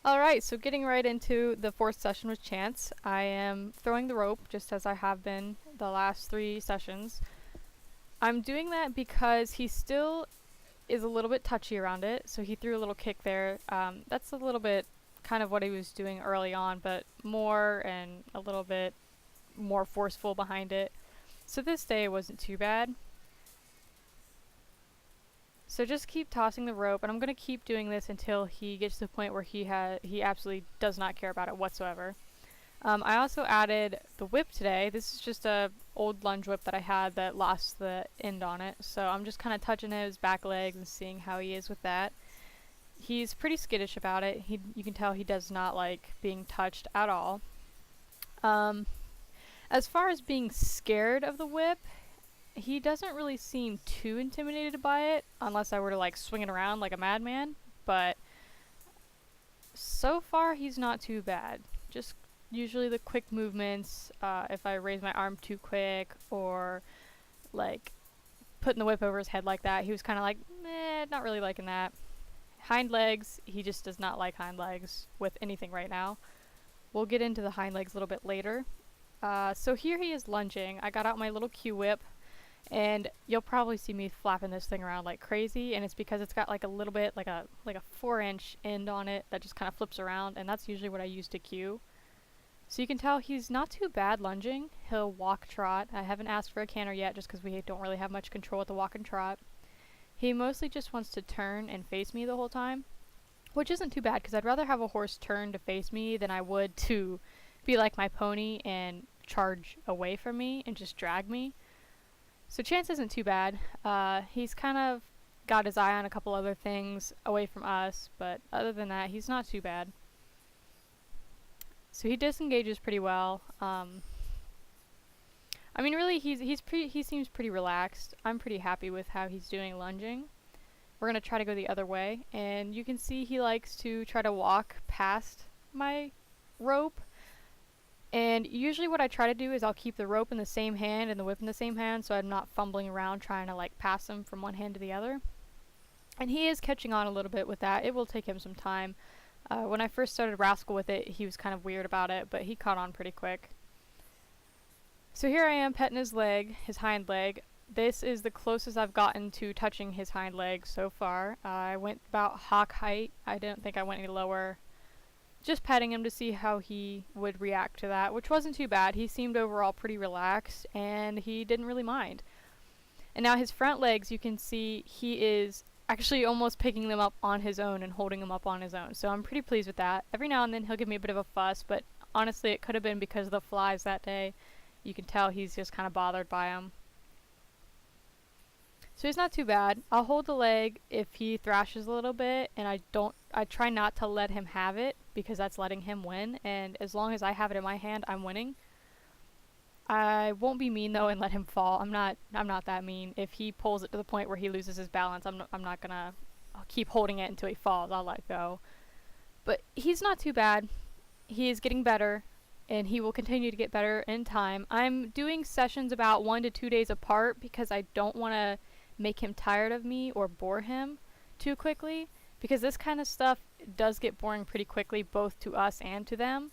Alright, so getting right into the fourth session with Chance. I am throwing the rope just as I have been the last 3 sessions. I'm doing that because he still is a little bit touchy around it, so he threw a little kick there. That's a little bit kind of what he was doing early on, but more and a little bit more forceful behind it. So this day it wasn't too bad. So just keep tossing the rope, and I'm going to keep doing this until he gets to the point where he absolutely does not care about it whatsoever. I also added the whip today. This is just a old lunge whip that I had that lost the end on it. So I'm just kind of touching his back legs and seeing how he is with that. He's pretty skittish about it. You can tell he does not like being touched at all. As far as being scared of the whip, he doesn't really seem too intimidated by it, unless I were to like swing it around like a madman, but so far he's not too bad. Just usually the quick movements, if I raise my arm too quick, or like putting the whip over his head like that, he was kind of like, not really liking that. Hind legs, he just does not like hind legs with anything right now. We'll get into the hind legs a little bit later. So here he is lunging. I got out my little Q-whip, and you'll probably see me flapping this thing around like crazy, and it's because it's got like a little bit like a 4-inch end on it that just kind of flips around, and that's usually what I use to cue. So you can tell he's not too bad lunging. He'll walk trot. I haven't asked for a canter yet just because we don't really have much control with the walk and trot. He mostly just wants to turn and face me the whole time, which isn't too bad because I'd rather have a horse turn to face me than I would to be like my pony and charge away from me and just drag me. So Chance isn't too bad. He's kind of got his eye on a couple other things away from us, but other than that, he's not too bad. So he disengages pretty well. I mean, really, he seems pretty relaxed. I'm pretty happy with how he's doing lunging. We're gonna try to go the other way, and you can see he likes to try to walk past my rope. And usually what I try to do is I'll keep the rope in the same hand and the whip in the same hand, so I'm not fumbling around trying to like pass him from one hand to the other. And he is catching on a little bit with that. It will take him some time. When I first started Rascal with it, he was kind of weird about it, but he caught on pretty quick. So here I am petting his leg, his hind leg. This is the closest I've gotten to touching his hind leg so far. I went about hock height. I didn't think I went any lower. Just petting him to see how he would react to that, which wasn't too bad. He seemed overall pretty relaxed, and he didn't really mind. And now his front legs, you can see he is actually almost picking them up on his own and holding them up on his own. So I'm pretty pleased with that. Every now and then he'll give me a bit of a fuss, but honestly it could have been because of the flies that day. You can tell he's just kind of bothered by them. So he's not too bad. I'll hold the leg if he thrashes a little bit, and I try not to let him have it because that's letting him win, and as long as I have it in my hand, I'm winning. I won't be mean though and let him fall. I'm not that mean. If he pulls it to the point where he loses his balance, I'm not gonna keep holding it until he falls. I'll let go. But he's not too bad. He is getting better, and he will continue to get better in time. I'm doing sessions about 1 to 2 days apart because I don't want to make him tired of me or bore him too quickly, because this kind of stuff does get boring pretty quickly, both to us and to them.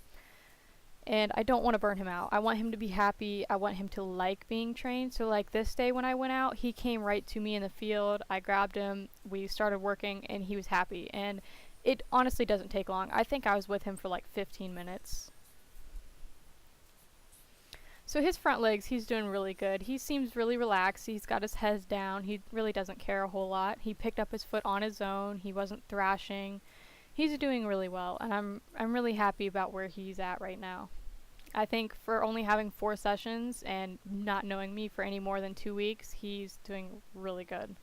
And I don't want to burn him out. I want him to be happy. I want him to like being trained. So like this day when I went out, he came right to me in the field. I grabbed him, we started working, and he was happy. And it honestly doesn't take long. I think I was with him for like 15 minutes. So his front legs, he's doing really good. He seems really relaxed. He's got his head down. He really doesn't care a whole lot. He picked up his foot on his own. He wasn't thrashing. He's doing really well, and I'm really happy about where he's at right now. I think for only having 4 sessions and not knowing me for any more than 2 weeks, he's doing really good.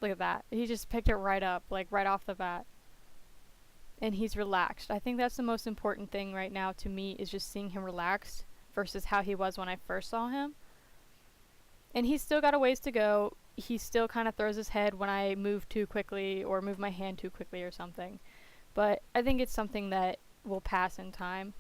Look at that. He just picked it right up, like right off the bat. And he's relaxed. I think that's the most important thing right now to me, is just seeing him relaxed versus how he was when I first saw him. And he's still got a ways to go. He still kind of throws his head when I move too quickly or move my hand too quickly or something. But I think it's something that will pass in time.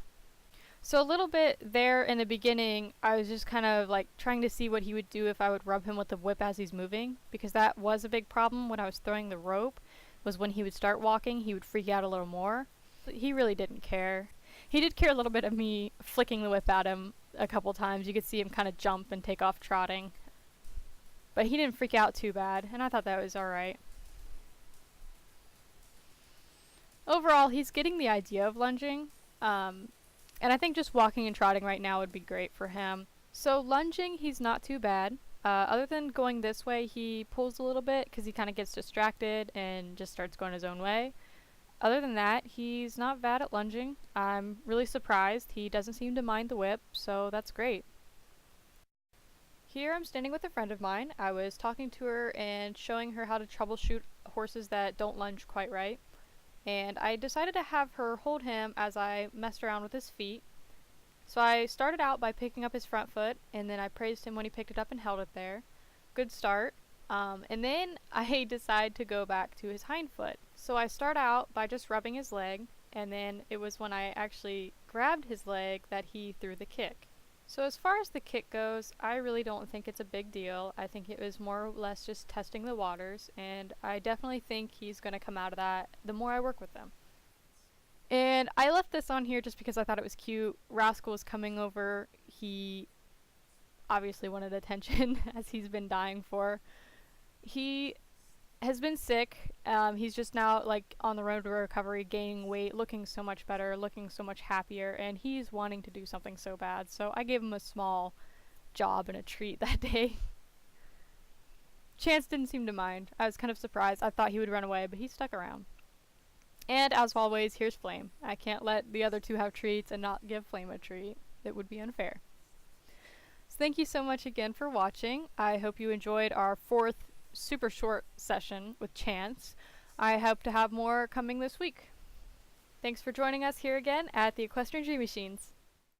So a little bit there in the beginning, I was just kind of like trying to see what he would do if I would rub him with the whip as he's moving, because that was a big problem when I was throwing the rope. was when he would start walking, he would freak out a little more. He really didn't care. He did care a little bit of me flicking the whip at him a couple times. You could see him kind of jump and take off trotting. But he didn't freak out too bad, and I thought that was alright. Overall, he's getting the idea of lunging, and I think just walking and trotting right now would be great for him. So lunging, he's not too bad. Other than going this way, he pulls a little bit because he kind of gets distracted and just starts going his own way. Other than that, he's not bad at lunging. I'm really surprised. He doesn't seem to mind the whip, so that's great. Here I'm standing with a friend of mine. I was talking to her and showing her how to troubleshoot horses that don't lunge quite right. And I decided to have her hold him as I messed around with his feet. So I started out by picking up his front foot, and then I praised him when he picked it up and held it there. Good start. And then I decide to go back to his hind foot. So I start out by just rubbing his leg, and then it was when I actually grabbed his leg that he threw the kick. So as far as the kick goes, I really don't think it's a big deal. I think it was more or less just testing the waters, and I definitely think he's going to come out of that the more I work with him. And I left this on here just because I thought it was cute. Rascal was coming over. He obviously wanted attention, as he's been dying for. He has been sick. He's just now like on the road to recovery, gaining weight, looking so much better, looking so much happier, and he's wanting to do something so bad. So I gave him a small job and a treat that day. Chance didn't seem to mind. I was kind of surprised. I thought he would run away, but he stuck around. And as always, here's Flame. I can't let the other two have treats and not give Flame a treat. It would be unfair. So thank you so much again for watching. I hope you enjoyed our 4th super short session with Chance. I hope to have more coming this week. Thanks for joining us here again at the Equestrian Dream Machines.